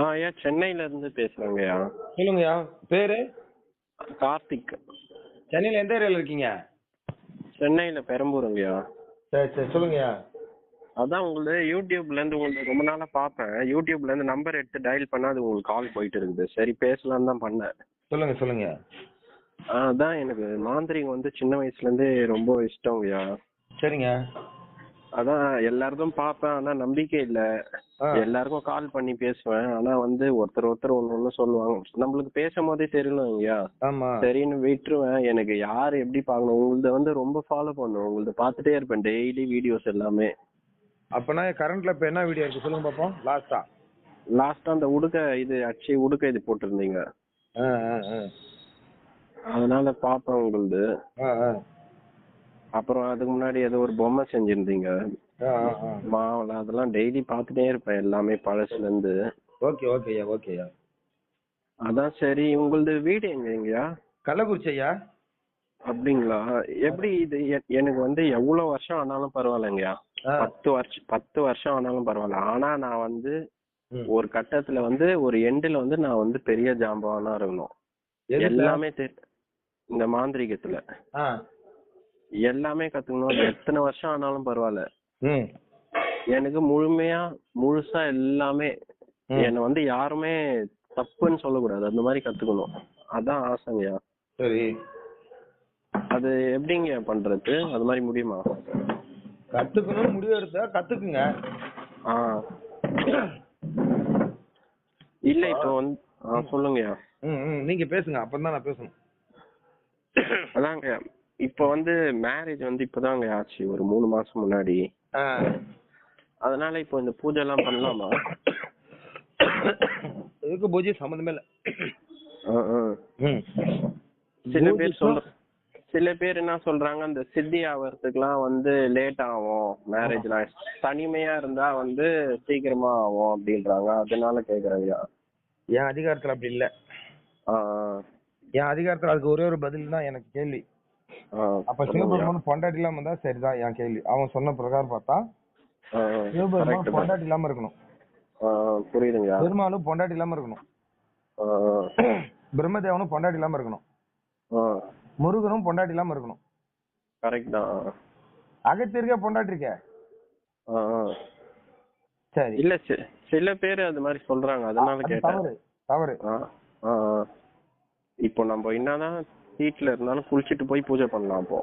ஐயா சென்னையில இருந்து பேசுறேங்கய்யா. சொல்லுங்கய்யா. பேரு? கார்த்திக். சென்னையில எந்த ஏரியால இருக்கீங்க? சென்னையில பெரம்பூருங்கய்யா. சரி சரி சொல்லுங்கய்யா. அதான் உங்களுக்கு யூடியூப்ல இருந்து உங்களுக்கு ரொம்ப நாளா பார்ப்பேன். யூடியூப்ல இருந்து நம்பர் எடுத்து டயல் பண்ணா அது உங்களுக்கு கால் போயிட்டு இருக்குது. சரி பேசலாம்னு தான் பண்ணேன். சொல்லுங்க சொல்லுங்க. அதான் எனக்கு மாந்திரிகம் வந்து சின்ன வயசுல இருந்தே ரொம்ப இஷ்டம்ங்கய்யா. சரிங்க. அதான் எல்லாருக்கும் பார்ப்பேன், ஆனா நம்பிக்கை இல்ல. எல்லாருக்கும் கால் பண்ணி பேசுவேன், ஆனா வந்து ஒருத்தர் ஒண்ணு சொல்லுவாங்க. நம்மளுக்கு பேசும் போதே தெரியலங்கய்யா. ஆமா. சரின்னு விட்டுருவேன். எனக்கு யாரு எப்படி பார்க்கணும், உங்களத வந்து ரொம்ப ஃபாலோ பண்ணுவேன். உங்களத பார்த்துட்டே இருப்பேன் டெய்லி வீடியோஸ் எல்லாமே. அப்பனா கரண்ட்ல இப்ப என்ன வீடியோ இருக்கு சொல்லுங்க பாப்போம். லாஸ்டா அந்த உடுக்க இது போட்டிருந்தீங்க. அதனால பாப்பேன் உங்களுது. அப்புறம் அதுக்கு முன்னாடி ஏதோ ஒரு பொம்மை செஞ்சிருந்தீங்க மாவுல, அதெல்லாம் டெய்லி பாத்துட்டே இருப்பேன் எல்லாமே பழசுல இருந்து. ஓகே ஓகேயா ஓகேயா. அதான் சரி, உங்களது வீடு எங்கயா? கள்ளக்குறிச்சி ஐயா. அப்படிங்களா? எப்படி இது எனக்கு வந்து எவ்வளவு வருஷம் ஆனாலும் பரவாயில்லைங்கய்யா. 10 வருஷம் ஆனாலும் பரவாயில்ல. ஆனா நான் வந்து ஒரு கட்டத்துல வந்து ஒரு எண்டுல வந்து நான் வந்து பெரிய ஜாம்பவானா இருக்கணும். எல்லாமே இந்த மாந்திரிகத்துல எல்லாமே கத்துக்கணும். எத்தனை வருஷம் ஆனாலும் பரவாயில்ல. எனக்கு முழுசா எல்லாமே என்ன வந்து யாருமே தப்புன்னு சொல்லக்கூடாது, அந்த மாதிரி கத்துக்கணும். அதான் ஆசைங்கய்யா. சரி, அது எப்படிங்க பண்றது? அது மாதிரி முடியுமா? கத்துக்கணும் முடிவு எடுத்தா கத்துக்குங்க. இல்ல இப்போ வந்து சொல்லுங்கய்யா. நீங்க பேசுங்க, அப்பதான் நான் பேசணும். அதாங்க இப்ப வந்து மேரேஜ் வந்து இப்பதாங்க ஆச்சு, ஒரு 3 மாசம் முன்னாடி. அதனால இப்போ இந்த பூஜை எல்லாம் பண்ணலாமா? இதுக்கு பூஜை சம்பந்தமே இல்ல. சில பேர் என்ன சொல்றாங்க, அந்த சித்தி ஆவறதுக்குலாம் வந்து லேட் ஆகும் மேரேஜ்லாம், தனிமையா இருந்தா வந்து சீக்கிரமா ஆகும் அப்படின்றாங்க. அதனால கேக்குறேங்க. என் அதிகாரத்துல அப்படி இல்ல. என் அதிகாரத்துல அதுக்கு ஒரே ஒரு பதில் தான் எனக்கு கேள்வி. அப்ப சிவபெருமான் பொண்டாட்டி இல்லாம இருந்தா சரிதான் என் கேள்வி. அவன் சொன்ன பிரகாரம் பார்த்தா சிவபெருமான் பொண்டாட்டி இல்லாம இருக்கணும். புரியுதுங்க. பெருமாளும் பொண்டாட்டி இல்லாம இருக்கணும். பிரம்மதேவனும் பொண்டாட்டி இல்லாம இருக்கணும். முருகனும் பொண்டாட்டி இல்லாம இருக்கணும். கரெக்ட் தான். அகத்தியருக்கே பொண்டாட்டி இருக்க. சரி, இல்ல சில பேர் அது மாதிரி சொல்றாங்க, அதனால கேட்டேன். தவறு. இப்போ நம்ம என்னதான் வீட்டுல இருந்தாலும் குளிச்சிட்டு போய் பூஜை பண்ணலாம். அப்போ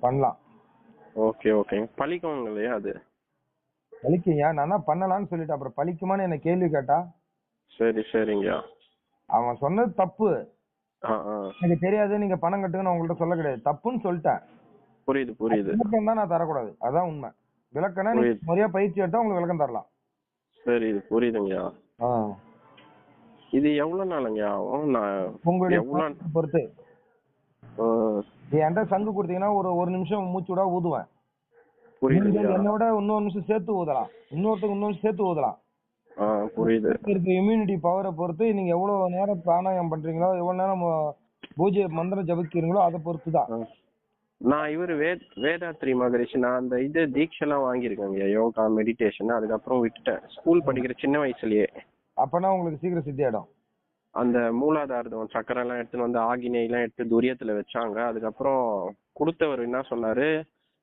பண்ணலாம். Okay okay. பழிக்கும் இல்லையா? அது பழிக்குங்க. நான் பண்ணலாம்னு சொல்லிட்டு அப்புறம் பழிக்குமான்னு என்ன கேள்வி கேட்டா? சரி சரிங்க. அவன் சொன்னது தப்பு. எனக்கு தெரியாது, நீங்க பணம் கட்டுங்க உங்கள்ட்ட சொல்ல கிடையாது. தப்புன்னு சொல்லிட்டேன். புரியுது. விளக்கம் தான் நான் தரக்கூடாது, அதான் உண்மை. விளக்கம்னா நீ முறையா பயிற்சி எடுத்தா உங்களுக்கு விளக்கம் தரலாம். சரி, புரியுதுங்க. இது எவ்வளவு நாளுங்க ஆகும்? உங்களுடைய பொறுத்து. என்கிட்ட சங்கு கொடுத்தீங்கன்னா ஒரு நிமிஷம் மூச்சு விட ஊதுவேன். என்னோட இன்னொரு நிமிஷம் சேர்த்து ஊதலாம், இன்னொருத்தருக்கு இன்னொரு சேர்த்து ஊதலாம். புரியுது. இம்யூனிட்டி பவரை பொறுத்து நீங்க எவ்வளவு நேரம் பிராணாயம் பண்றீங்களோ, எவ்வளவு நேரம் பூஜை மந்திரம் ஜபிக்கிறீங்களோ அதை பொறுத்து தான். நான் வேதாத்ரி மகரிஷி, நான் அந்த தீட்செல்லாம் வாங்கியிருக்கேங்க, யோகா மெடிடேஷன். அதுக்கப்புறம் விட்டுட்டேன் ஸ்கூல் படிக்கிற சின்ன வயசுலயே. அப்பனா உங்களுக்கு சீக்கிரம் சித்தியாயிடும். அந்த மூலாதாரம் சக்கரை எல்லாம் எடுத்துன்னு வந்து ஆகினை எல்லாம் எடுத்து துரியத்துல வச்சாங்க. அதுக்கப்புறம் கொடுத்தவர் என்ன சொன்னாரு,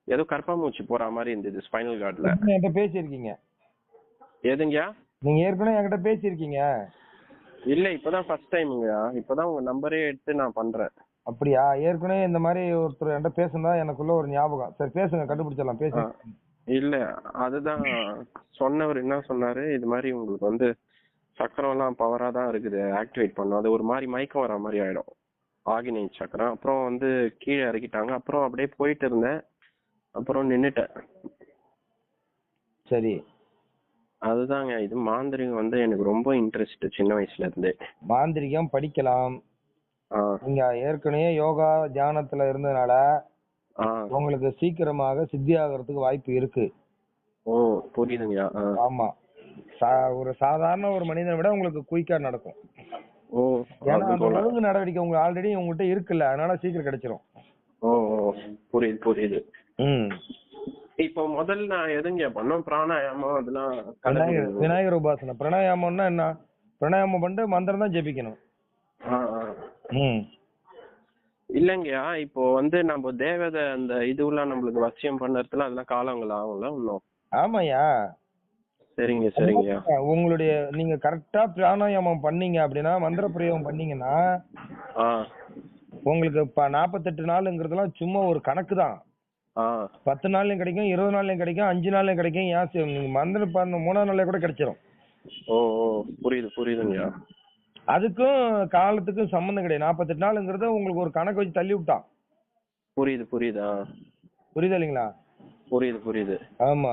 ஏதோ கற்பூச்சி போற மாதிரி இருந்தது ஸ்பைனல் கார்ட்ல. என்கிட்ட பேசியிருக்கீங்க? எதுங்கயா? நீங்க ஏற்கனவே என்கிட்ட பேசியிருக்கீங்க? இல்ல, இப்பதான் ஃபர்ஸ்ட் டைம்ங்கயா. இப்பதான் உங்க நம்பரே எடுத்து நான் பண்றேன். அப்படியா? ஏற்கனவே இந்த மாதிரி ஒருத்தர் என்கிட்ட பேசுனதா எனக்குள்ள ஒரு ஞாபகம். சரி பேசுங்க, கண்டுபிடிச்சிடலாம். பேச இல்ல, அதுதான் சொன்னவர் என்ன சொன்னாரு, இது மாதிரி உங்களுக்கு வந்து சக்கரம் எல்லாம் பவரா தான் இருக்குது, ஆக்டிவேட் பண்ணும். அது ஒரு மாதிரி மயக்கம் வர மாதிரி ஆயிடும் ஆகினை சக்கரம். அப்புறம் வந்து கீழே இறக்கிட்டாங்க. அப்புறம் அப்படியே போயிட்டு இருந்தேன், அப்புறம் நின்னுட்டேன். சரி, அதுதாங்க. இது மாந்திரிகம் வந்து எனக்கு ரொம்ப இன்ட்ரெஸ்ட் சின்ன வயசுல இருந்தே. மாந்திரிகம் படிக்கலாம். நீங்க ஏற்கனவே யோகா தியானத்துல இருந்ததுனால உங்களுக்கு சீக்கிரமாக சித்தி ஆகிறதுக்கு வாய்ப்பு இருக்கு. ஓ, புரியுதுங்க. ஆமா, ஒரு சாதாரண ஒரு மனிதனை விட உங்களுக்கு குயிக்கா நடக்கும். ஓ, ஏன்னா அந்த ஒழுங்கு நடவடிக்கை உங்களுக்கு ஆல்ரெடி உங்ககிட்ட இருக்குல்ல, அதனால சீக்கிரம் கிடைச்சிரும். ஓ, புரியுது. இப்போ முதல்ல நான் எதுங்க பண்ணோம்? பிராணாயாமம் அதெல்லாம். விநாயகர் உபாசனை. பிராணாயாமம்னா என்ன? பிராணாயாமம் பண்ணிட்டு மந்திரம் தான் ஜெபிக்கணும். இல்லங்கய்யா, இப்போ வந்து நம்ம தேவதை அந்த இதுவெல்லாம் நம்மளுக்கு வசியம் பண்ணறதுல அதெல்லாம் காலங்கள் ஆகும்ல இன்னும்? ஆமாய்யா. சரிங்க சரிங்கய்யா. உங்களுடைய நீங்க கரெக்டா பிராணாயாமம் பண்ணீங்க அப்படின்னா, மந்திர பிரயோகம் பண்ணீங்கன்னா உங்களுக்கு 48 நாளுங்கிறதுலாம் சும்மா ஒரு கணக்கு தான். 10 நாள்லயும் கிடைக்கும், 20 நாள்லயும் கிடைக்கும், 5 நாள்லயும் கிடைக்கும். நீங்க மந்திரம் பண்ண 3ஆம் நாள்ல கூட கிடைச்சிரும். ஓ புரியுது புரியுதுங்கய்யா. அதுக்கும் காலத்துக்கும் சம்பந்தம் கிடையாது. 48 நாளுங்கிறத உங்களுக்கு ஒரு கணக்கு வச்சு தள்ளி விட்டான். புரியுது புரியுதா? புரியுது இல்லைங்களா? புரியுது புரியுது. ஆமா,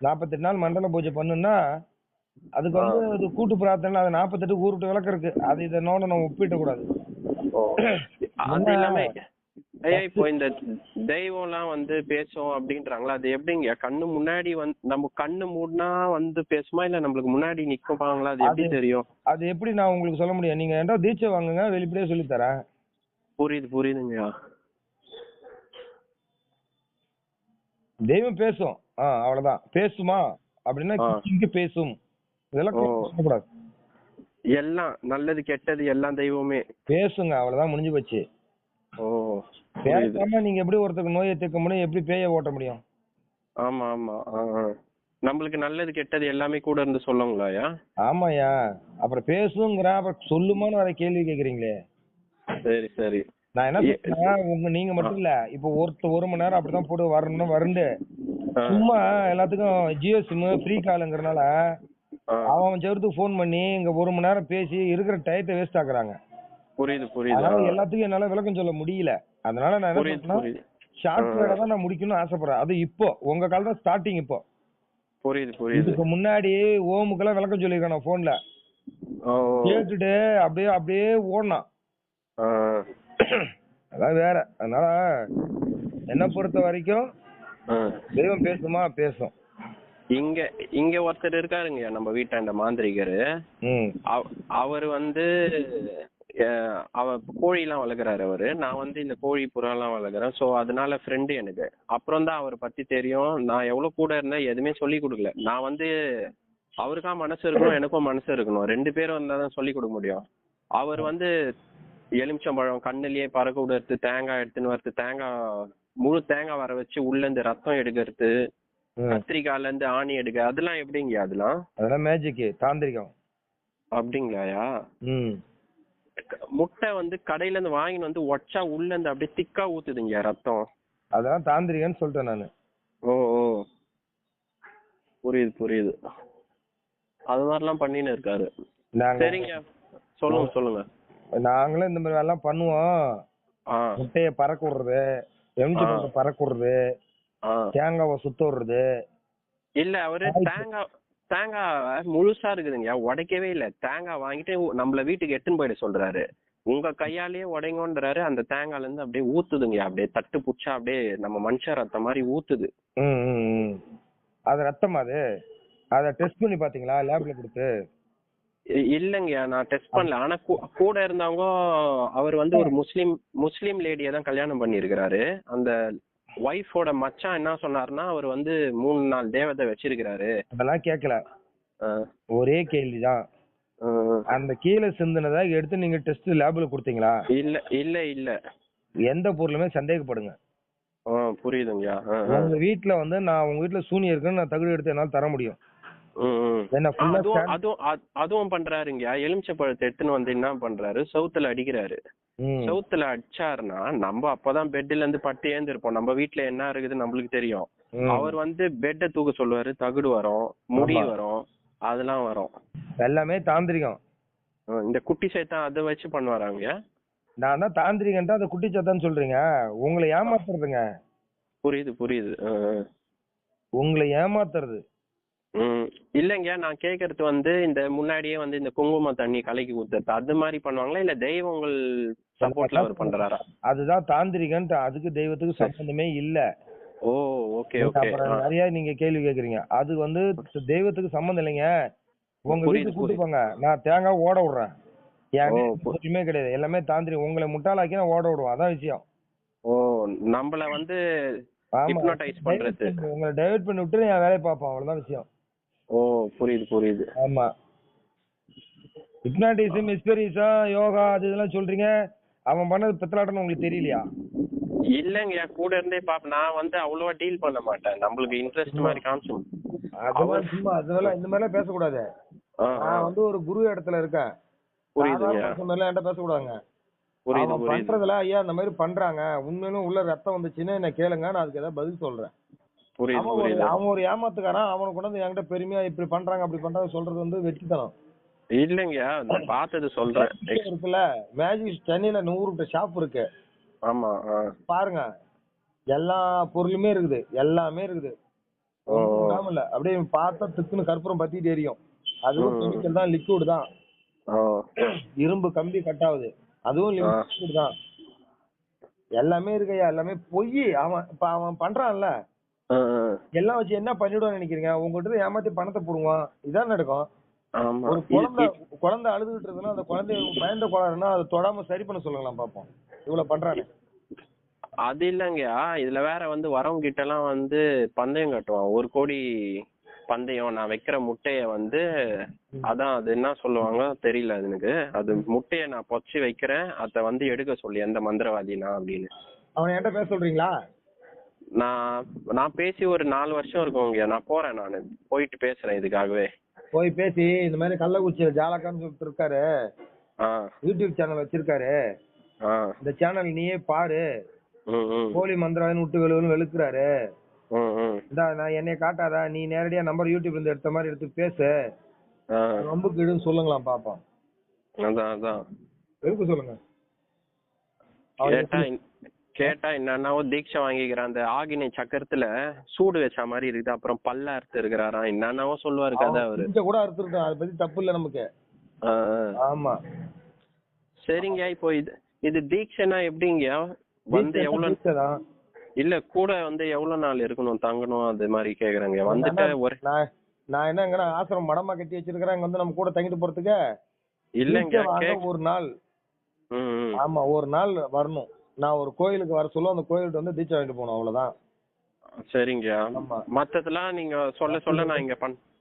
48 நாள் மண்டல பூஜை பண்ணுன்னா அதுக்கு வந்து அது கூட்டு பிரார்த்தனை. அது 48 ஊருட்டு விளக்கு இருக்கு. அது இதனோட நம்ம ஒப்பிட்ட கூடாது. அது எல்லாமே இப்போ இந்த தெய்வம் எல்லாம் வந்து பேசும் அப்படின்றாங்களா, அது எப்படிங்க? கண்ணு முன்னாடி வந்து நம்ம கண்ணு மூடினா வந்து பேசுமா, இல்ல நம்மளுக்கு முன்னாடி நிக்கப்பாங்களா? அது எப்படி தெரியும்? அது எப்படி நான் உங்களுக்கு சொல்ல முடியும்? நீங்க ஏன்டா தீட்சை வாங்குங்க, வெளிப்படையே சொல்லி தரேன். புரியுது புரியுதுங்கய்யா. தெய்வம் பேசும், அவ்வளவுதான். பேசுமா அப்படின்னா இங்க பேசும். இதெல்லாம் கூடாது. எல்லாம் நல்லது கெட்டது எல்லாம் தெய்வமே பேசுங்க, அவ்வளவுதான், முடிஞ்சு போச்சு. பேசாம நீங்க எப்படி ஒருத்தருக்கு நோயை தீர்க்க முடியும்? எப்படி பேய ஓட்ட முடியும்? ஆமா ஆமா. நம்மளுக்கு நல்லது கெட்டது எல்லாமே கூட இருந்து சொல்லுங்களாயா? ஆமாயா. அப்புறம் பேசுங்கிற அப்புறம் சொல்லுமான்னு வர கேள்வி கேக்குறீங்களே. சரி சரி. நான் என்ன சொல்றேன், நீங்க மட்டும் இல்ல, இப்ப 1 மணி நேரம் அப்படிதான் போட்டு வரணும்னு வருண்டு சும்மா எல்லாத்துக்கும் ஜியோ சிம் ஃப்ரீ காலுங்கிறனால அவன் சேர்த்து போன் பண்ணி இங்க 1 மணி நேரம் பேசி இருக்கிற டயத்தை வேஸ்ட் ஆக்குறாங்க. புரியுது புரியுது. அதனால எல்லாத்துக்கும் என்னால விளக்கம் சொல்ல முடியல. அதனால நான் என்ன சொல்றேன், ஷார்ட் வேர்டா தான் நான் முடிக்கணும்னு ஆசைப்படுறேன். அது இப்போ உங்க கால் தான் ஸ்டார்டிங். இப்போ புரியுது புரியுது. இதுக்கு முன்னாடி ஓமுக்கெல்லாம் விளக்கம் சொல்லிருக்கேன் நான் போன்ல கேட்டுட்டு அப்படியே அப்படியே ஓடனான். அதான் வேற. அதனால என்ன பொறுத்த வரைக்கும் தெய்வம் பேசுமா? பேசும். இங்க இங்க ஒருத்தர் இருக்காருங்க நம்ம வீட்டாண்ட மாந்திரிகரு. அவர் வந்து கோழி எல்லாம் வளர்க்குறாரு அவரு. நான் வந்து இந்த கோழி புறா எல்லாம் வளர்க்குறேன். சோ அதனால ஃப்ரெண்டு எனக்கு. அப்புறம் தான் அவரை பத்தி தெரியும். நான் எவ்வளவு கூட இருந்தேன் எதுவுமே சொல்லி கொடுக்கல. நான் வந்து அவருக்கா மனசு இருக்கணும், எனக்கும் மனசு இருக்கணும். 2 பேரும் இருந்தாதான் சொல்லி கொடுக்க முடியும். அவர் வந்து எலுமிச்சம்பழம் கண்ணுலயே பறக்க விடுறது, தேங்காய் எடுத்துன்னு வரது, முழு தேங்காய் வர வச்சு உள்ள இருந்து ரத்தம் எடுக்கிறது, கத்திரிக்காயில இருந்து ஆணி எடுக்க, அதெல்லாம் எப்படிங்க? அதெல்லாம் மேஜிக், தாந்திரிகம். அப்படிங்களாயா? முட்டை வந்து கடையில இருந்து வாங்கிட்டு வந்து ஒச்சா உள்ள இருந்து அப்படியே திக்கா ஊத்துதுங்க ரத்தம். அதான் தாந்திரிகன்னு சொல்லிட்டேன் நானு. ஓ புரியுது புரியுது. அது மாதிரிலாம் பண்ணின்னு இருக்காரு. சரிங்க, சொல்லுங்க சொல்லுங்க. நாங்களும் இந்த மாதிரி எல்லாம் பண்ணுவோம். முட்டைய பறக்க விடுறது, எலுமிச்சம்பழத்தை பறக்க விடுறது, தேங்காவை சுத்த விடுறது. இல்ல அவரு தேங்காய் முழுசா இருக்குதுங்க, உடைக்கவே இல்ல. தேங்காய் வாங்கிட்டு நம்மள வீட்டுக்கு எடுத்துன்னு போயிட சொல்றாரு. உங்க கையாலேயே உடைங்கன்றாரு. அந்த தேங்காய்ல இருந்து அப்படியே ஊத்துதுங்க, அப்படியே தட்டு புடிச்சா அப்படியே நம்ம மனுஷ ரத்தம் மாதிரி ஊத்துது. அது ரத்தமா? அத டெஸ்ட் பண்ணி பாத்தீங்களா லேப்ல கொடுத்து? இல்லங்கய்யா, நான் டெஸ்ட் பண்ணல. ஆனா கூட இருந்தவங்க அவர் வந்து ஒரு முஸ்லீம் லேடியை தான் கல்யாணம் பண்ணிருக்கிறாரு. அந்த ஒய்ஃபோட மச்சான் என்ன சொன்னாருன்னா, அவர் வந்து 3-4 தேவதை வச்சிருக்கிறாரு. அதெல்லாம் கேட்கல. ஒரே கேள்விதான், அந்த கீழே சிந்தினதை எடுத்து நீங்க டெஸ்ட் லேப்ல கொடுத்தீங்களா? இல்ல இல்ல இல்ல. எந்த பொருளுமே சந்தேகப்படுங்க. புரியுதுங்கய்யா. உங்க வீட்டுல வந்து நான் உங்க வீட்டுல சூனியம் இருக்குன்னு நான் தகுதி எடுத்து என்னால தர முடியும். அதுவும் பண்றாருங்க. எலுமிச்சை பழத்தை எடுத்துன்னு வந்து என்ன பண்றாரு, சவுத்துல அடிக்கிறாரு. சவுத்துல அடிச்சாருன்னா நம்ம அப்பதான் பெட்ல இருந்து பட்டு ஏந்திருப்போம். நம்ம வீட்டுல என்ன இருக்குது நம்மளுக்கு தெரியும். அவர் வந்து பெட்டை தூக்க சொல்லுவாரு. தகுடு வரும், முடி வரும், அதெல்லாம் வரும். எல்லாமே தாந்திரிகம். இந்த குட்டி சைத்தான் அதை வச்சு பண்ணுவாராங்க. நான் தான் தாந்திரிகன்ட்டா அதை குட்டி சத்தான்னு சொல்றீங்க. உங்களை ஏமாத்துறதுங்க. புரியுது புரியுது. உங்களை ஏமாத்துறது. இல்லங்க, நான் கேக்குறது வந்து இந்த முன்னாடியே வந்து இந்த குங்கும தண்ணி கலக்கி ஊத்துறது அது மாதிரி பண்ணுவாங்களா, இல்ல தெய்வங்கள் சப்போர்ட்ல அவர் பண்றாரா? அதுதான் தாந்திரிகன்ட்டு. அதுக்கு தெய்வத்துக்கு சம்பந்தமே இல்ல. ஓ ஓகே ஓகே. நிறைய நீங்க கேள்வி கேக்குறீங்க. அது வந்து தெய்வத்துக்கு சம்பந்தம் இல்லைங்க. உங்க வீட்டுக்கு கூட்டு போங்க, நான் தேங்காய் ஓட விடுறேன். எதுவுமே கிடையாது, எல்லாமே தாந்திரிகம். உங்களை முட்டாளாக்கி நான் ஓட விடுவோம், அதான் விஷயம். ஓ, நம்மள வந்து ஹிப்னோடைஸ் பண்றது, உங்களை டைவர்ட் பண்ணி விட்டு என் வேலையை பார்ப்போம், அவ்வளவுதான் விஷயம். ஓ புரியுது புரியுது. ஆமா. ஹிப்னாட்டிசம், எஸ்பெரிசா, யோகா அது இதெல்லாம் சொல்றீங்க. அவன் பண்ணது பித்தலாட்டம்னு உங்களுக்கு தெரியலையா? இல்லங்க, கூட இருந்தே பாப்ப. நான் வந்து அவ்வளவா டீல் பண்ண மாட்டேன். நம்மளுக்கு இன்ட்ரெஸ்ட் மாதிரி காமிச்சு. அதெல்லாம் சும்மா அதெல்லாம் இந்த மாதிரிலாம் பேசக்கூடாது. நான் வந்து ஒரு குரு இடத்துல இருக்கேன். புரியுதுங்க. என்கிட்ட பேசக்கூடாதுங்க. அவன் பண்றதுல ஐயா இந்த மாதிரி பண்றாங்க, உண்மையிலும் உள்ள ரத்தம் வந்துச்சுன்னு என்ன கேளுங்க, நான் அதுக்கு ஏதாவது பதில் சொல்றேன். அவன் ஒரு ஏமாத்துக்காரன். அவனை கொண்டு வந்து என்கிட்ட பெருமையா இப்படி பண்றாங்க அப்படி பண்றாங்க சொல்றது வந்து வெற்றித்தனம். இல்லங்க, நான் பார்த்தது சொல்றேன். இருக்குல்ல, மேஜிக் சென்னையில 100 ஷாப் இருக்கு. ஆமா, பாருங்க, எல்லா பொருளுமே இருக்குது, எல்லாமே இருக்குது. இல்ல அப்படியே பார்த்தா திக்குன்னு கற்பூரம் பத்திட்டு எரியும். அதுவும் கெமிக்கல் தான், லிக்விட் தான். இரும்பு கம்பி கட் ஆகுது, அதுவும் லிக்விட் தான். எல்லாமே இருக்குயா, எல்லாமே பொய். அவன் பண்றான்ல, எல்லாம் வச்சு என்ன பண்ணிடுவான்னு நினைக்கிறீங்க? உங்ககிட்ட ஏமாத்தி பணத்தை போடுவான், இதான் நடக்கும். ஒரு குழந்தை அழுதுகிட்டு இருக்குன்னா அந்த குழந்தைய பயந்த கோளாறுனா அதை தொடாம சரி பண்ண சொல்லுங்களாம் பாப்போம். இவ்வளவு பண்றானே. அது இல்லங்கயா, இதுல வேற வந்து வரவங்க கிட்ட எல்லாம் வந்து பந்தயம் கட்டுவான். 1 கோடி பந்தயம், நான் வைக்கிற முட்டைய வந்து அதான் அது என்ன சொல்லுவாங்க தெரியல எனக்கு. அது முட்டைய நான் பொச்சு வைக்கிறேன், அத வந்து எடுக்க சொல்லி எந்த மந்திரவாதினா அப்படின்னு. அவன் என்கிட்ட பேச சொல்றீங்களா? நான் பேசி ஒரு 4 வருஷம் இருக்குங்க. நான் போறேன், நான் போயிட்டு பேசுறேன். இதுக்காகவே போய் பேசி இந்த மாதிரி கள்ளக்குறிச்சியில ஜாலக்கான்னு சொல்லிட்டு இருக்காரு, யூடியூப் சேனல் வச்சிருக்காரு, இந்த சேனல் நீயே பாரு, போலி மந்திரம் விட்டு வெளுக்கிறாரு, நான் என்னைய காட்டாதா, நீ நேரடியா நம்பர் யூடியூப்ல இருந்து எடுத்த மாதிரி எடுத்து பேசு, ரொம்ப கீடுன்னு சொல்லுங்களாம் பாப்போம். எதுக்கு சொல்லுங்க. கேட்டா என்னன்னா தீட்சை வாங்கிக்கிறேன், அந்த ஆகினை சக்கரத்துல சூடு வச்ச மாதிரி இருக்குது, அப்புறம் பல்ல அறுத்து இருக்கிறாராம், என்னன்னாவோ சொல்லுவாரு கதை. அவரு கூட அறுத்துருக்கோம், அதை பத்தி தப்பு இல்ல நமக்கு. ஆமா சரிங்க. இப்போ இது தீட்சைனா எப்படிங்க வந்து எவ்வளவு இல்ல கூட வந்து எவ்வளவு நாள் இருக்கணும் தங்கணும் அது மாதிரி கேக்குறாங்க. வந்துட்டு ஒரு நான் என்னங்கன்னா ஆசிரமம் மடமா கட்டி வச்சிருக்கிறேன், அங்க வந்து நம்ம கூட தங்கிட்டு போறதுக்கு இல்லங்க. ஒரு நாள், ஆமா ஒரு நாள் வரணும். நான் ஒரு கோயிலுக்கு வர சொல்ல அந்த கோயிலுக்கு வந்து தீட்சை வாங்கிட்டு போகணும், அவ்வளவுதான். சரிங்க. மத்ததெல்லாம் நீங்க சொல்ல நான் இங்க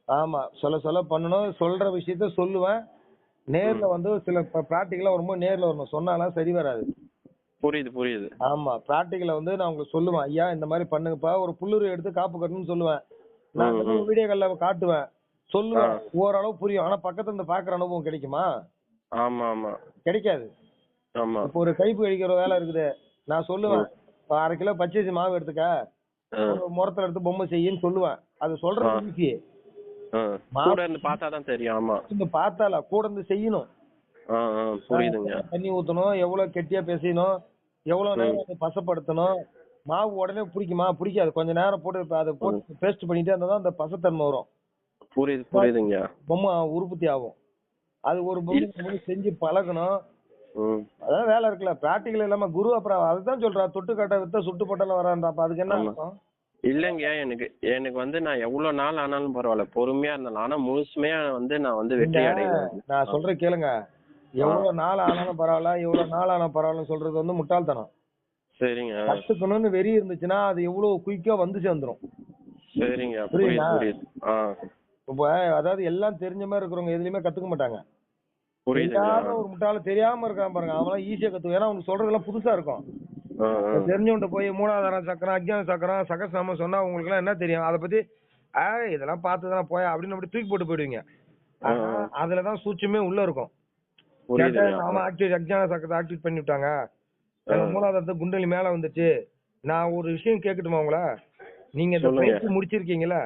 ஆமா சொல்ல பண்ணணும். சொல்ற விஷயத்த சொல்லுவேன். நேர்ல வந்து சில பிராக்டிகலா வரும்போது நேர்ல வரணும், சொன்னாலாம் சரி வராது. புரியுது. ஆமா பிராக்டிகல வந்து நான் உங்களுக்கு சொல்லுவேன், ஐயா இந்த மாதிரி பண்ணுங்கப்பா, ஒரு புல்லுரு எடுத்து காப்பு கட்டணும்னு சொல்லுவேன். நான் வீடியோ கால்ல காட்டுவேன், சொல்லுவேன், ஓரளவு புரியும். ஆனா பக்கத்துல இருந்து பாக்குற அனுபவம் கிடைக்குமா? ஆமா கிடைக்காது. இப்போ ஒரு கைப்பு கழிக்கிற வேலை இருக்குது, நான் சொல்லுவேன் 1/2 கிலோ பச்சரிசி மாவு எடுத்துக்க, முறத்துல எடுத்து பொம்மை செய்யுன்னு சொல்லுவேன். அது சொல்றது ஈஸி, கூட இருந்து பார்த்தாதான் தெரியும். ஆமா பார்த்தால கூட இருந்து செய்யணும். புரியுதுங்க. தண்ணி ஊத்தணும், எவ்வளவு கெட்டியா பேசணும், எவ்வளவு நேரம் பசப்படுத்தணும். மாவு உடனே பிடிக்காது, கொஞ்ச நேரம் போட்டு அதை போட்டு பேஸ்ட் பண்ணிட்டே இருந்தா அந்த பசத்தன்மை வரும். புரியுதுங்க. பொம்மை உற்பத்தி ஆகும். அது ஒரு பொம்மை செஞ்சு பழகணும். அதான் வேலை இருக்குல்ல, பிராக்டிகல் இல்லாம குரு அப்புறம் அதுதான் சொல்றா, தொட்டு காட்ட வித்த சுட்டு போட்டாலும் வரான்டா. அதுக்கு என்ன அர்த்தம்? இல்லங்க, எனக்கு வந்து நான் எவ்வளவு நாள் ஆனாலும் பரவாயில்ல, பொறுமையா இருந்தாலும், ஆனா முழுசுமையா வந்து நான் வந்து வெற்றி அடைவேன். நான் சொல்றேன் கேளுங்க, எவ்வளவு நாள் ஆனாலும் பரவாயில்ல, எவ்வளவு நாள் ஆனா பரவாயில்ல சொல்றது வந்து முட்டாள்தனம். சரிங்க. கத்துக்கணும்னு வெறி இருந்துச்சுன்னா அது எவ்வளவு குயிக்கா வந்து சேர்ந்துரும். சரிங்க, புரியுது. இப்ப அதாவது எல்லாம் தெரிஞ்ச மாதிரி இருக்கிறவங்க எதுலயுமே கத்துக்க மாட்டாங்க. ஒரு முட்டாள தெரியாம இருக்கான் பாருங்க, அவன் ஈஸியா கத்துக்கும். ஏன்னா அவங்க சொல்றதெல்லாம் புதுசா இருக்கும். தெரிஞ்சவன்ட்ட போய் மூலாதார சக்கரம், அஜ்ஞான சக்கரம், சகசிரநாமம் சொன்னா உங்களுக்கு எல்லாம் என்ன தெரியும் அதை பத்தி? இதெல்லாம் பார்த்துதான் போயா அப்படின்னு அப்படி தூக்கி போட்டு போயிடுவீங்க. அதுலதான் சூட்சுமே உள்ள இருக்கும். நாம அஜ்ஞான சக்கரத்தை ஆக்டிவேட் பண்ணி விட்டாங்க, மூலாதாரத்தை குண்டலி மேல வந்துச்சு. நான் ஒரு விஷயம் கேட்கட்டுமா உங்கள? நீங்க இந்த பயிற்சி முடிச்சிருக்கீங்களா?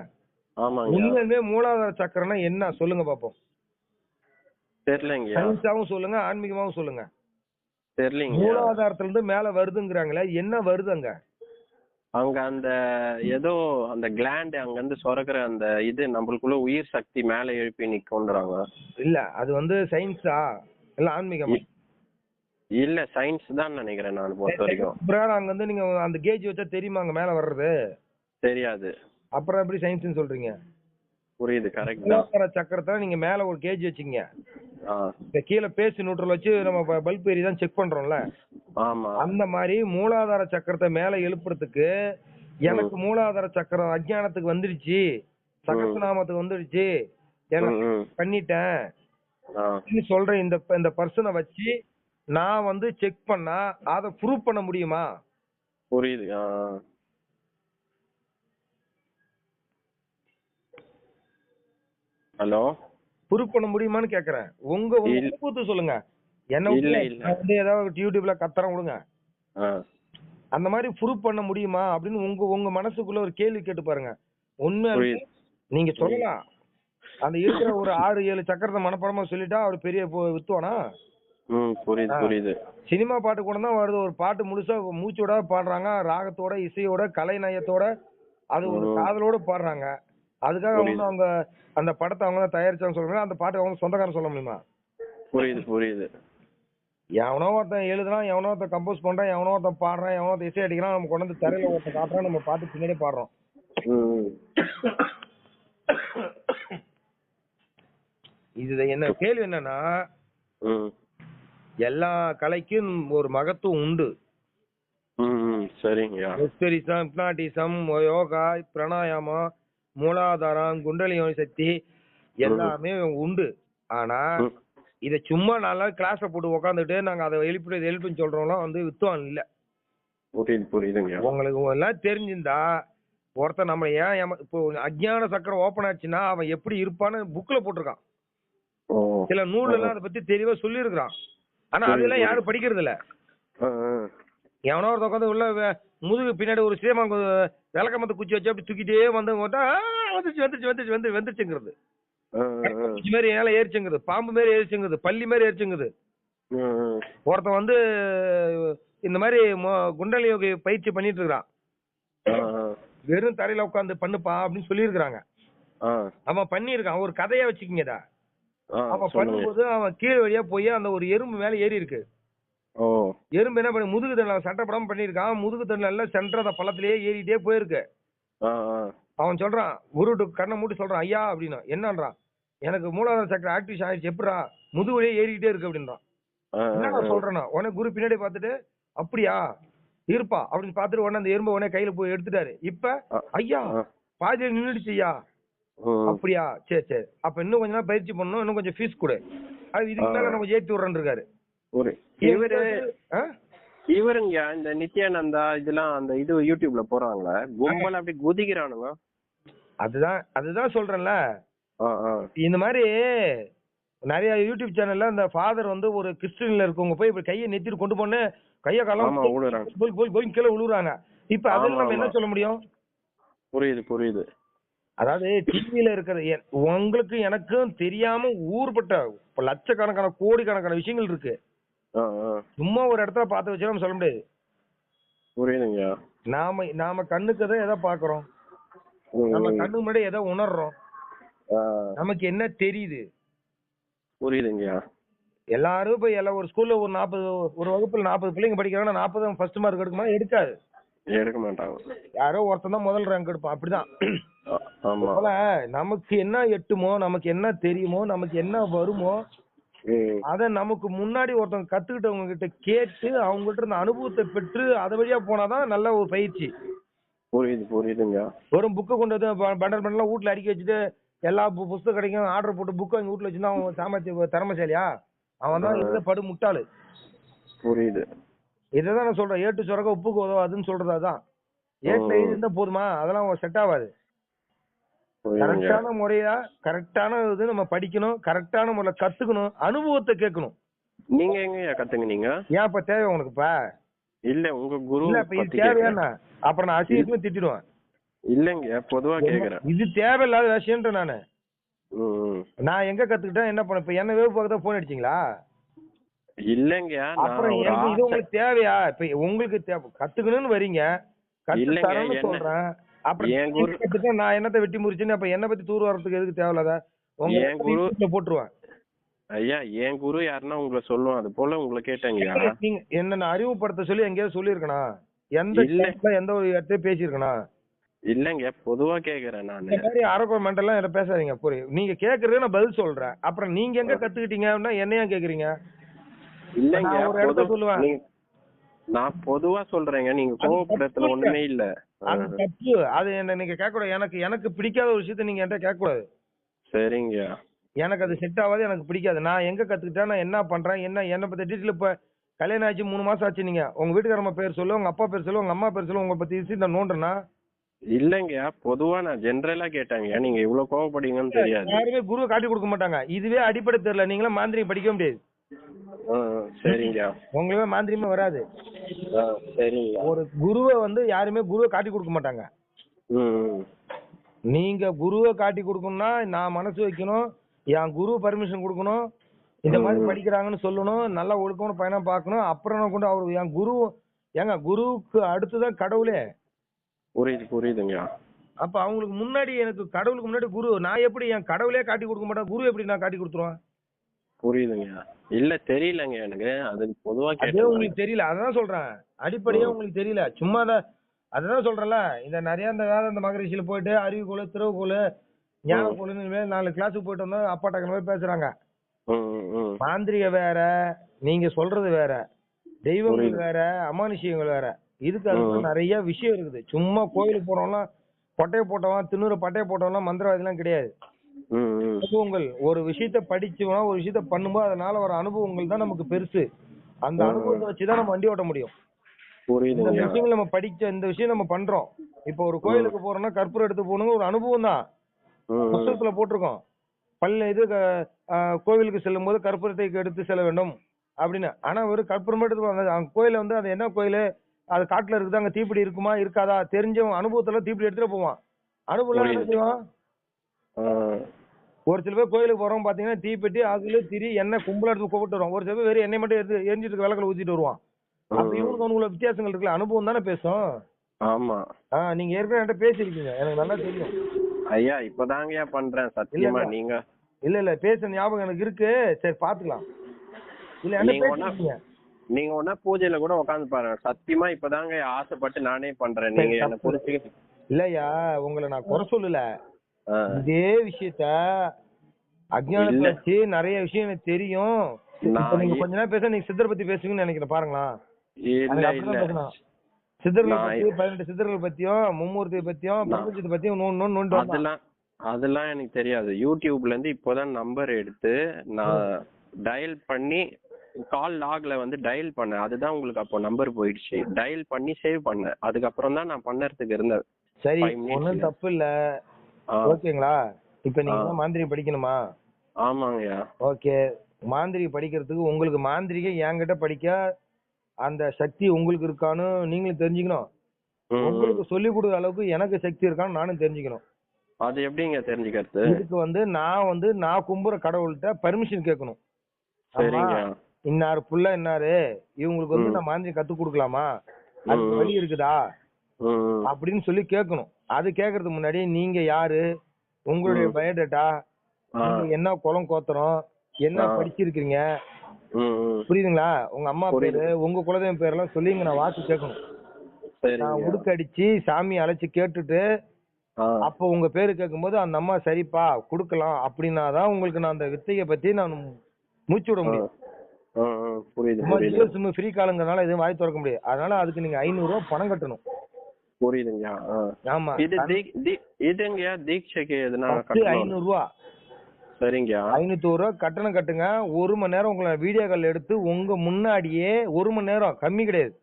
உண்மையுமே மூலாதார சக்கரம்னா என்ன சொல்லுங்க பாப்போம். சயின்ஸாவும் சொல்லுங்க, ஆன்மீகமாவும் சொல்லுங்க. மூலாதாரத்துல இருந்து மேல வருதுங்கிறாங்களே, என்ன வருது அங்க? அங்க அந்த ஏதோ அந்த கிளாண்ட் அங்க இருந்து சுரக்கிற அந்த இது நம்மளுக்குள்ள உயிர் சக்தி மேல எழுப்பி நிக்கும்ன்றாங்க. இல்ல அது வந்து சயின்ஸா இல்ல ஆன்மீகமா? இல்ல சயின்ஸ் தான் நினைக்கிறேன் நான் பொறுத்த வரைக்கும். அப்புறம் அங்க வந்து நீங்க அந்த கேஜ் வச்சா தெரியுமா அங்க மேல வர்றது? தெரியாது. அப்புறம் எப்படி சயின்ஸ்னு சொல்றீங்க? புரியுது, கரெக்ட் தான். சக்கரத்துல நீங்க மேல ஒரு கேஜ் வச்சீங்க, கீழே பேசி நியூட்ரல் வச்சு நம்ம பல்ப் ஏரி தான் செக் பண்றோம்ல, அந்த மாதிரி மூலாதார சக்கரத்தை மேல எழுப்புறதுக்கு எனக்கு மூலாதார சக்கரம் அஜ்ஞானத்துக்கு வந்துடுச்சு, சகஸ்ரநாமத்துக்கு வந்துடுச்சு, எனக்கு பண்ணிட்டேன், சொல்ற இந்த பர்சனை வச்சு நான் வந்து செக் பண்ணா அதை ப்ரூவ் பண்ண முடியுமா? புரியுது. ஹலோ, ப்ரூவ் பண்ண முடியுமான்னு கேக்குறேன். உங்க அனுபவத்தை சொல்லுங்க. என்ன வந்து ஏதாவது யூடியூப்ல கத்துறேன் விடுங்க. அந்த மாதிரி ப்ரூவ் பண்ண முடியுமா அப்படின்னு உங்க மனசுக்குள்ள ஒரு கேள்வி கேட்டு பாருங்க. உண்மை நீங்க சொல்லலாம். அந்த இருக்கிற ஒரு 6-7 சக்கரத்தை மனப்பாடமா சொல்லிட்டா அவர் பெரிய வித்துவானா? புரியுது. சினிமா பாட்டு கூட தான் வருது. ஒரு பாட்டு முழுசா மூச்சோட பாடுறாங்க, ராகத்தோட, இசையோட, கலைநயத்தோட, அது ஒரு காதலோட பாடுறாங்க. அதுக்காக அவங்க அந்த படத்தை அவங்க தான் தயாரிச்சாங்க சொல்ல முடியும். அந்த பாட்டு அவங்க சொந்தக்காரன் சொல்ல முடியுமா? புரியுது. எவனோ ஒருத்தன் எழுதுறான், எவனோ ஒருத்தன் கம்போஸ் பண்றான், எவனோ ஒருத்தன் பாடுறான், எவனோ ஒருத்தன் இசை அடிக்கிறான், நம்ம கொண்டு வந்து தரையில ஒருத்தன் காட்டுறான், நம்ம பாட்டு பின்னாடியே பாடுறோம். இது என்ன கேள்வி என்னன்னா, எல்லா கலைக்கும் ஒரு மகத்துவம் உண்டு. சரிங்க. ஹிப்னாட்டிசம், யோகா, பிராணாயாமம், மூலாதாரம், குண்டலினி சக்தி எல்லாமே உண்டு. ஆனா இத சும்மா 4 நாள் கிளாஸ போட்டு உட்காந்துட்டு நாங்க அதை எழுப்புன்னு சொல்றோம்லாம் வந்து வித்துவான் இல்ல. புரியுதுங்க. உங்களுக்கு எல்லாம் தெரிஞ்சிருந்தா ஒருத்தன் நம்ம ஏன் இப்போ அஜ்ஞான சக்கரம் ஓபன் ஆச்சுன்னா அவன் எப்படி இருப்பான்னு புக்ல போட்டிருக்கான். சில நூல்ல எல்லாம் அதை பத்தி தெளிவா சொல்லி இருக்கிறான். ஆனா அதெல்லாம் யாரும் படிக்கிறது இல்ல. எவனோ ஒருத்த உட்காந்து உள்ள முதுகு பின்னாடி ஒரு சீமான் விளக்கமத்த குச்சி வச்சு அப்படி தூக்கிட்டே வந்து வந்துருச்சுங்கிறது, மாதிரி ஏல ஏறிச்சுங்கிறது, பாம்பு மாதிரி ஏறிச்சுங்கிறது, பள்ளி மாதிரி ஏறிச்சுங்கிறது. ஒருத்தன் வந்து இந்த மாதிரி குண்டலி யோகி பயிற்சி பண்ணிட்டு இருக்கிறான். வெறும் தரையில உட்காந்து பண்ணுப்பா அப்படின்னு சொல்லி இருக்கிறாங்க. அவன் பண்ணிருக்கான். ஒரு கதையா வச்சுக்கிங்கடா. அவன் பண்ணும்போது அவன் கீழே வழியா போய் அந்த ஒரு எறும்பு மேல ஏறி இருக்கு. எறும்பு என்ன பண்ணி முதுகு தண்ணில சட்டப்படாம பண்ணிருக்கான். முதுகு தண்ணில எல்லாம் சென்ற பள்ளத்திலேயே ஏறிட்டே போயிருக்கு. அவன் சொல்றான், குரு கண்ணை மூட்டி சொல்றான், ஐயா அப்படின்னா என்னன்றான், எனக்கு மூலாதார சக்கரம் ஆக்டிவேஷன் ஆயிடுச்சு, எப்படா முதுகுலயே ஏறிக்கிட்டே இருக்கு அப்படின்றான். என்ன சொல்றேன்னா உடனே குரு பின்னாடி பாத்துட்டு அப்படியா இருப்பா அப்படின்னு பாத்துட்டு உடனே அந்த எறும்பு உடனே கையில போய் எடுத்துட்டாரு. இப்ப ஐயா பாதியில நின்றுடுச்சு ஐயா. அப்படியா, சரி சரி, அப்ப இன்னும் கொஞ்ச நாள் பயிற்சி பண்ணணும், இன்னும் கொஞ்சம் ஃபீஸ் கொடு, அது இதுக்கு மேல நம்ம ஏற்றி விடுறேன்னு இருக்காரு. இவருங்க இந்த நித்யானந்தா இதெல்லாம் அந்த இது யூடியூப்ல போறாங்களா கும்பல் அப்படி குதிக்கிறானுங்க. அதுதான் சொல்றேன்ல. இந்த மாதிரி நிறைய யூடியூப் சேனல்ல இந்த ஃபாதர் வந்து ஒரு கிறிஸ்டியன்ல இருக்கவங்க போய் இப்படி கையை நெத்திட்டு கொண்டு போன கைய காலம் கீழே விழுறாங்க. இப்ப அதெல்லாம் நம்ம என்ன சொல்ல முடியும்? புரியுது. அதாவது டிவியில இருக்கிறது உங்களுக்கு எனக்கும் தெரியாம ஊர்பட்ட லட்சக்கணக்கான கோடிக்கணக்கான விஷயங்கள் இருக்கு. சும்மா ஒரு இடத்துல பார்த்து வச்சு நம்ம சொல்ல முடியாது. புரியுதுங்க. நாம கண்ணுக்கு தான் எதை பாக்குறோம், நம்ம கண்ணு முன்னாடி எதை உணர்றோம், நமக்கு என்ன தெரியுது. புரியுதுங்க. எல்லாரும் இப்ப ஒரு ஸ்கூல்ல ஒரு வகுப்புல 40 பிள்ளைங்க படிக்கிறாங்கன்னா 40 ஃபர்ஸ்ட் மார்க் எடுக்குமா? எடுக்க மாட்டாங்க. யாரோ ஒருத்தன் தான் முதல் ரேங்க் எடுப்பான். அப்படிதான். நமக்கு என்ன எட்டுமோ, நமக்கு என்ன தெரியுமோ, நமக்கு என்ன வருமோ, அத நமக்கு முன்னாடி ஒருத்தவங்க கத்துக்கிட்டவங்க கிட்ட கேட்டு அவங்க கிட்ட இருந்த அனுபவத்தை பெற்று அது வழியா போனாதான் நல்ல ஒரு பயிற்சி. புரியுதுங்க. வெறும் புக்கை கொண்டு வந்து பண்டல் வீட்டுல அடுக்கி வச்சுட்டு எல்லா புஸ்தகம் கிடைக்கும் ஆர்டர் போட்டு புக் வாங்கி வீட்டுல வச்சுன்னா அவன் சாமர்த்திய திறமைசாலியா? அவன் தான் இருந்த படு முட்டாளு. புரியுது. இதான் நான் சொல்றேன், ஏட்டு சொரக்க உப்புக்கு உதவாதுன்னு சொல்றது. அதான் ஏட்டுல இருந்தா போதுமா? அதெல்லாம் செட் ஆகாது. கரெக்டான முறையா கரெக்டான இது நம்ம படிக்கணும், கரெக்டான முறையில கத்துக்கணும், அனுபவத்தை கேட்கணும். நீங்க எங்க கத்துக்கினீங்க? ஏன் இப்ப தேவை உனக்கு? இப்ப இல்ல உங்க குரு இல்ல இப்ப இது தேவையா? அப்புறம் நான் அசிங்கமா திட்டிடுவேன். இல்லங்க பொதுவா கேக்குறேன். இது தேவையில்லாத விஷயம்ன்ற நானு. நான் எங்க கத்துக்கிட்டேன் என்ன பண்ண? இப்ப என்ன வேவு பார்க்க போன் அடிச்சீங்களா? இல்லங்க. அப்புறம் இது உங்களுக்கு தேவையா? இப்ப உங்களுக்கு கத்துக்கணும்னு வரீங்க, கத்து தரேன்னு சொல்றேன். அப்புறம் நான் என்னத்த வெட்டி முறிச்சுன்னு அப்ப என்ன பத்தி தூர் வரதுக்கு எதுக்கு தேவையில்லாத உங்க போட்டுருவேன். ஐயா என் குரு யாருன்னா உங்களை சொல்லுவோம், அது போல உங்களை கேட்டேங்க. நீங்க என்ன அறிவுப்படுத்த சொல்லி எங்கேயாவது சொல்லிருக்கணும்? எந்த ஒரு இடத்தையும் பேசிருக்கணும்? இல்லங்க பொதுவா கேக்குறேன் நான். இந்த மாதிரி அரகுறை மெண்டல்லாம் என்ன பேசாதீங்க. புரியும், நீங்க கேக்குறது நான் பதில் சொல்றேன். அப்புறம் நீங்க எங்க கத்துக்கிட்டீங்கன்னா என்னையா கேக்குறீங்க? இல்லங்க ஒரு இடத்த சொல்லுவேன், நான் பொதுவா சொல்றேங்க. நீங்க கோபப்படுறதுல ஒண்ணுமே இல்ல. அது தப்பு. அது என்ன நீங்க கேட்க கூடாது. எனக்கு பிடிக்காத ஒரு விஷயத்த நீங்க என்கிட்ட கேட்க கூடாது. சரிங்க. எனக்கு அது செட் ஆகாது, எனக்கு பிடிக்காது. நான் எங்க கத்துக்கிட்டேன், நான் என்ன பண்றேன், என்ன பத்தி டீட்டெயில். இப்ப கல்யாணம் ஆச்சு 3 மாசம் ஆச்சு, நீங்க உங்க வீட்டுக்காரம்மா பேர் சொல்லு, உங்க அப்பா பேர் சொல்லு, உங்க அம்மா பேர் சொல்லு, உங்களை பத்தி நான் நோண்டுறேன்னா? இல்லைங்கய்யா, பொதுவா நான் ஜென்ரலா கேட்டாங்கய்யா. நீங்க இவ்வளவு கோவப்படுவீங்கன்னு தெரியாது. யாருமே குருவை காட்டி கொடுக்க மாட்டாங்க. இதுவே அடிப்படை தெரியல, நீங்களா மாந்திரிகம் படிக்க முடியாது. சரிங்கய்யா. உங்களுமே மாந்திரிகமே வராது. சரிங்க. ஒரு குருவை யாருமே குருவை காட்டி கொடுக்க மாட்டாங்க. நீங்க குருவை காட்டி கொடுக்கணும்னா நான் மனசு வைக்கணும், என் குரு பர்மிஷன் கொடுக்கணும், இந்த மாதிரி படிக்கிறாங்கன்னு சொல்லணும், நல்லா ஒழுக்கணும் பையனா பார்க்கணும். அப்புறம் கொண்டு அவரு என் குரு, ஏங்க குருவுக்கு அடுத்துதான் கடவுளே. புரியுதுங்க. அப்ப அவங்களுக்கு முன்னாடி, எனக்கு கடவுளுக்கு முன்னாடி குரு. நான் எப்படி என் கடவுளே காட்டி கொடுக்க மாட்டேன், குரு எப்படி நான் காட்டி கொடுத்துருவேன்? புரியுதுங்க. இல்ல தெரியலங்க எனக்கு, அது பொதுவா அதே உங்களுக்கு தெரியல, அதான் சொல்றேன். அடிப்படையே உங்களுக்கு தெரியல, சும்மா அதான் சொல்றேன்ல. இந்த நிறைய இந்த வேற இந்த மகரிஷியில போயிட்டு அறிவுக்கோளு, திறவுகோளு, ஞானக்கோளுன்னு 4 கிளாஸுக்கு போயிட்டு வந்தா அப்பா டக்குன மாதிரி பேசுறாங்க. மாந்திரிக வேற, நீங்க சொல்றது வேற, தெய்வங்கள் வேற, அமானுஷியங்கள் வேற. இதுக்கு அதுக்கு நிறைய விஷயம் இருக்குது. சும்மா கோயிலுக்கு போறவங்க பட்டைய போட்டவன், திண்ணூறு பட்டைய போட்டவன் மந்திரவாதிலாம் கிடையாது. அனுபவங்கள், ஒரு விஷயத்த படிச்சோம்னா, ஒரு விஷயத்த பண்ணும்போது அதனால வர அனுபவங்கள் தான் நமக்கு பெருசு. அந்த அனுபவத்தை வச்சுதான் நம்ம வண்டி ஓட்ட முடியும். இந்த விஷயங்கள் நம்ம படிச்ச இந்த விஷயம் நம்ம பண்றோம். இப்ப ஒரு கோயிலுக்கு போறோம்னா கற்பூரம் எடுத்து போகணுங்க, ஒரு அனுபவம் தான். புத்தகத்துல போட்டிருக்கோம், கோவிலுக்கு செல்லும் போது கற்பூரத்தை எடுத்து செல்ல வேண்டும் அப்படின்னு. ஆனா ஒரு கற்பூரம் எடுத்து கோயில அது என்ன கோயில், அது காட்டுல இருக்குது, அங்க தீப்பிடி இருக்குமா இருக்காதா தெரிஞ்சவன் அனுபவத்துல தீப்பிடி எடுத்துட்டு போவான். அனுபவம் என்ன செய்வான்? ஒரு சில பேர் கோயிலுக்கு போறோம் பாத்தீங்கன்னா தீப்பெட்டி, ஆகுல, திரி, எண்ணெய் கும்பலா எடுத்து கூப்பிட்டு வருவான். ஒரு சில பேர் வெறும் எண்ணெய் மட்டும் எடுத்து எரிஞ்சிட்டு விளக்கல ஊத்திட்டு வருவான். அப்ப இவனுக்கு அவனுக்குள்ள வித்தியாசங்கள் இருக்குல்ல, அனுபவம் தானே பேசும். ஆமா. நீங்க ஏற்கனவே என்கிட்ட பேசிருக்கீங்க, எனக்கு நல்லா தெரியும். ஐயா இப்பதாங்கயா பண்றேன் சத்தியமா. நீங்க இல்ல பேச ஞாபகம் எனக்கு இருக்கு. சரி பாத்துக்கலாம். இல்ல நீங்க ஒன்னா பூஜையில கூட உட்காந்து பாருங்க, சத்தியமா இப்பதாங்க ஆசைப்பட்டு நானே பண்றேன். நீங்க என்ன புரிஞ்சுக்கிட்டு இல்லையா, உங்களை நான் குறை சொல்லல. இதே விஷயத்த அஜ்ஞானத்தை வச்சு நிறைய விஷயம் எனக்கு தெரியும். நீங்க கொஞ்ச நேரம் பேச நீங்க சித்தரை பத்தி பேசுவீங்கன்னு நினைக்கிறேன். பாருங்களா, சித்தர்கள் பத்தி 18 சித்தர்கள் பத்தியும், மும்மூர்த்தி பத்தியும், பிரபஞ்சத்தை பத்தியும் அதெல்லாம் எனக்கு தெரியாது. யூடியூப்ல இருந்து இப்போதான் நம்பர் எடுத்து நான் டயல் பண்ணி கால் லாக்ல டயல் பண்ணேன். அதுதான் உங்களுக்கு அப்போ நம்பர் போயிடுச்சு. டயல் பண்ணி சேவ் பண்ணேன். அதுக்கப்புறம் தான் நான் பண்ணறதுக்கு இருந்தேன். சரி, ஒன்னும் தப்பு இல்ல. ஓகேங்களா? இப்ப நீங்க மாந்திரிகம் படிக்கணுமா? ஆமாங்கய்யா. ஓகே, மாந்திரிகம் படிக்கிறதுக்கு உங்களுக்கு மாந்திரிகம் என்கிட்ட படிக்க அந்த சக்தி உங்களுக்கு இருக்கான்னு நீங்களும் தெரிஞ்சுக்கணும். உங்களுக்கு சொல்லி கொடுக்குற அளவுக்கு எனக்கு சக்தி இருக்கான்னு நானும் தெரிஞ்சுக்கணும். அது எப்படிங்க தெரிஞ்சுக்கிறது? இதுக்கு நான் கும்புற கடவுள்கிட்ட பர்மிஷன் கேட்கணும். இன்னாரு புள்ள இன்னாரு, இவங்களுக்கு நான் மாந்திரிகம் கத்து கொடுக்கலாமா, அதுக்கு வழி இருக்குதா அப்படின்னு சொல்லி கேட்கணும். அது கேட்கறதுக்கு முன்னாடி நீங்க யாரு, உங்களுடைய பயோடேட்டா, என்ன குலம் கோத்திரம், என்ன படிச்சிருக்கீங்க, புரியுதுங்களா, உங்க அம்மா பேரு, உங்க குலதெய்வம் பேரெல்லாம் சொல்லி நான் வாசி கேட்கணும். நான் உடுக்கடிச்சு சாமி அழைச்சு கேட்டுட்டு அப்ப உங்க பேரு கேட்கும் போது அந்த அம்மா சரிப்பா குடுக்கலாம் அப்படின்னாதான் உங்களுக்கு நான் அந்த வித்தையை பத்தி நான் மூச்சு விட முடியும். ஃப்ரீ காலங்கிறதுனால எதுவும் வாய் திறக்க முடியாது. அதனால அதுக்கு நீங்க 500 ரூபாய் பணம் கட்டணும். புரியுதுங்க. ஆமா, இதுங்க தீட்சைக்கு எதுனா 500 ரூபாய். சரிங்க, 500 ரூபாய் கட்டணம் கட்டுங்க. 1 மணி நேரம் உங்களை வீடியோ கால் எடுத்து உங்க முன்னாடியே 1 மணி நேரம், கம்மி கிடையாது.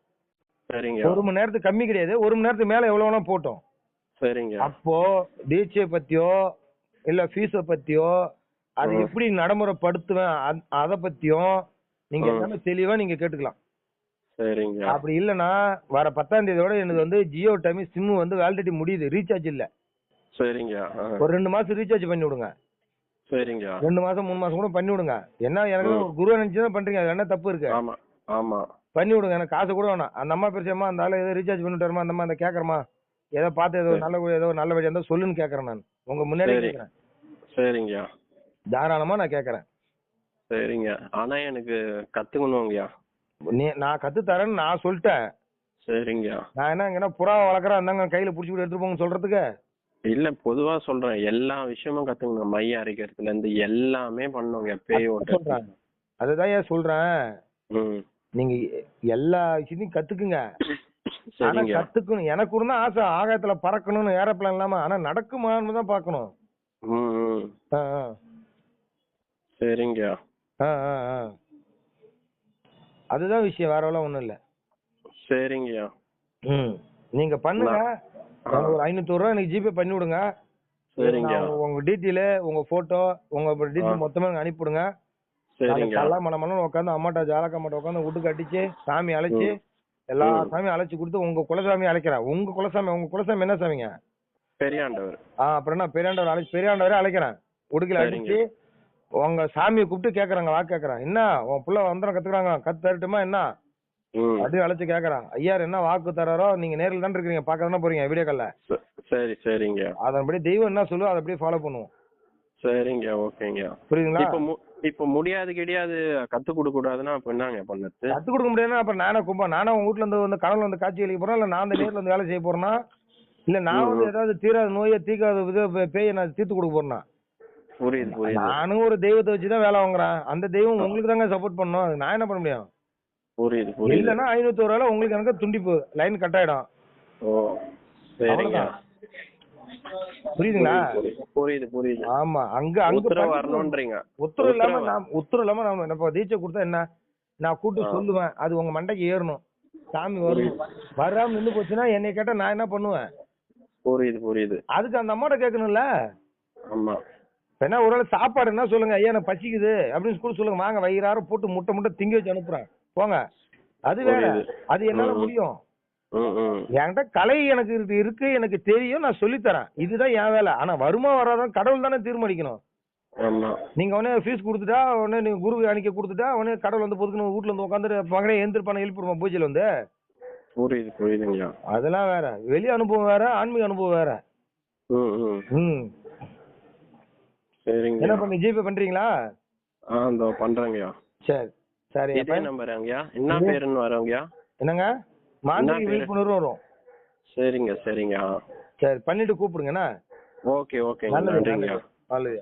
சரிங்க, 1 மணி நேரத்துக்கு கம்மி கிடையாது. 1 மணி நேரத்துக்கு மேல எவ்வளவு வேணா போட்டோம். சரிங்க. அப்போ தீட்சை பத்தியோ இல்ல ஃபீஸ பத்தியோ அது எப்படி நடைமுறைப்படுத்துவேன் அத பத்தியும் நீங்க எல்லாமே தெளிவா நீங்க கேட்டுக்கலாம். சரிங்க. அப்படி இல்லனா வர 10ஆம் தேதியோட எனக்கு ஜியோ டைம் சிம் வேலிடிட்டி முடியுது, ரீசார்ஜ் இல்ல. சரிங்க. ஒரு 2 மாசம் ரீசார்ஜ் பண்ணி விடுங்க. சரிங்க. 2 மாசம் 3 மாசம் கூட பண்ணி விடுங்க. என்ன எனக்கு ஒரு குரு நினைச்சு தான் பண்றீங்க, அது என்ன தப்பு இருக்கு? ஆமா ஆமா, பண்ணி விடுங்க. எனக்கு காசு கூட வேணாம். அந்த அம்மா பேசுமா, அந்த ஆளு ஏதோ ரீசார்ஜ் பண்ணிட்டு வருமா, அந்த அம்மா அந்த கேக்குறமா, ஏதோ பார்த்து ஏதோ நல்ல வழி இருந்தா சொல்லுன்னு கேக்குறேன். நான் உங்க முன்னாடியே கேக்குறேன். சரிங்க, தாராளமா நான் கேக்குறேன். சரிங்க. ஆனா எனக்கு கத்துக்கணும்ங்கயா. நான் கத்து தரேன்னு நான் சொல்லிட்டேன். சரிங்க. நான் என்ன புறாவை வளர்க்குறேன் அந்தாங்க கையில புடிச்சு எடுத்துட்டு போங்க சொல்றதுக்கு இல்ல, பொதுவா சொல்றேன். எல்லா விஷயமும் கத்துக்கணும். மைய அரைக்கிறதுல இருந்து எல்லாமே பண்ணுங்க. பேய் சொல்றேன், அதுதான் ஏன் சொல்றேன். நீங்க எல்லா விஷயத்தையும் கத்துக்குங்க. ஆனா கத்துக்கணும். எனக்கு இருந்தா ஆசை ஆகாயத்துல பறக்கணும்னு, ஏரோப்ளேன் இல்லாம. ஆனா நடக்குமான்னு தான் பாக்கணும். சரிங்கய்யா. அதுதான் விஷயம், வேற எல்லாம் ஒண்ணும் இல்ல. சரிங்கய்யா. நீங்க பண்ணுங்க. எனக்கு ஒரு 500 ரூபா எனக்கு ஜிபே பண்ணி விடுங்க. சரிங்க. உங்க டீட்டெயில், உங்க போட்டோ, உங்க டீட்டெயில் மொத்தமா எனக்கு அனுப்பிவிடுங்க. சரிங்க. நல்லா மனமனு உட்காந்து அம்மாட்ட ஜாலக்கம்மாட்ட உட்காந்து வீட்டுக்கு அடிச்சு சாமி அழைச்சு எல்லா சாமியும் அழைச்சு கொடுத்து உங்க குலசாமி அழைக்கிறேன். உங்க குலசாமி என்ன சாமிங்க? பெரியாண்டவர். அப்புறம் என்ன பெரியாண்டவரே அழைக்கிறேன். உடுக்கில அடிச்சு உங்க சாமியை கூப்பிட்டு கேக்குறாங்க, வாக்கு கேக்குறேன். என்ன உன் புள்ள வந்தனம் கத்துக்கிறாங்க, கத்து தரட்டுமா என்ன அப்படியே அழைச்சு கேக்குறான். ஐயா என்ன வாக்கு தராரோ நீங்க நேரில் தான் இருக்கிறீங்க, பாக்க தானே போறீங்க வீடியோ கால்ல. சரி சரிங்க. அதன்படி தெய்வம் என்ன சொல்லுவோ அதை அப்படியே ஃபாலோ பண்ணுவோம். சரிங்க, ஓகேங்க. புரியுதுங்களா? இப்ப முடியாது கிடையாது கத்து கொடுக்க கூடாதுன்னா அப்ப என்னங்க பண்ணது? கத்து கொடுக்க முடியாதுன்னா அப்புறம் நானே உங்க வீட்டுல இருந்து கனவுல வந்து காட்சி அளிக்க போறேன், இல்ல நான் அந்த நேர்ல வந்து வேலை செய்ய போறேன்னா, இல்ல நான் வந்து ஏதாவது தீராத நோயை தீக்காத பேயை நான் தீர்த்து கொடுக்க போறேன்னா? புரியுது. நானும் ஒரு தெய்வத்தை வச்சுதான் வேலை வாங்குறேன். அந்த தெய்வம் உங்களுக்கு தாங்க சப்போர்ட் பண்ணும், அது நான் என்ன பண்ண முடியும்? புரியுது. இல்லன்னா 500 ரூபாய் உங்களுக்கு எனக்கு துண்டிப்பு, லைன் கட் ஆயிடும். புரியுதுங்களா? புரியுது. ஆமா, அங்க வரணும்ன்றீங்க. உத்தரவு இல்லாம நம்ம தீட்சை கொடுத்தா என்ன, நான் கூட்டு சொல்லுவேன், அது உங்க மண்டைக்கு ஏறணும். சாமி வரும், வராம நின்று போச்சுன்னா என்னை கேட்டா நான் என்ன பண்ணுவேன்? புரியுது. அதுக்கு அந்த அம்மாட்ட கேட்கணும்ல. ஆமா. என்ன ஒரு வேளை சாப்பாடு என்ன சொல்லுங்க, ஐயா எனக்கு பசிக்குது அப்படின்னு கூட சொல்லுங்க, வாங்க வயிறார போட்டு முட்டை திங்க வச்சு அனுப்புறேன் போங்க. அது வேற, அது என்னால முடியும். என்கிட்ட கலை எனக்கு இருக்கு, எனக்கு தெரியும், நான் சொல்லித்தரேன், இதுதான் என் வேலை. ஆனா வருமா வராதான் கடவுள் தானே தீர்மானிக்கணும். நீங்க உடனே ஃபீஸ் கொடுத்துட்டா, உடனே நீங்க குரு அணிக்க கொடுத்துட்டா, உடனே கடவுள் வந்து பொதுக்கு வீட்டுல வந்து உட்காந்து மகனே எழுந்திருப்பான எழுப்பிடுவோம் பூஜையில வந்து. புரியுதுங்க. அதெல்லாம் வேற, வெளி அனுபவம் வேற, ஆன்மீக அனுபவம் வேற. சரிங்க. என்ன பண்ணி ஜிபே பண்றீங்களா? இதோ பண்றேங்கய்யா. சரி சரி. இதே நம்பர்ங்கய்யா. என்ன பேருன்னு வரவங்கய்யா? என்னங்க? மாந்திரிக விழிப்புணர்வு வரும். சரிங்க. சரி பண்ணிட்டு கூப்பிடுங்கண்ணா. ஓகே. நன்றிங்கய்யா. நல்லது.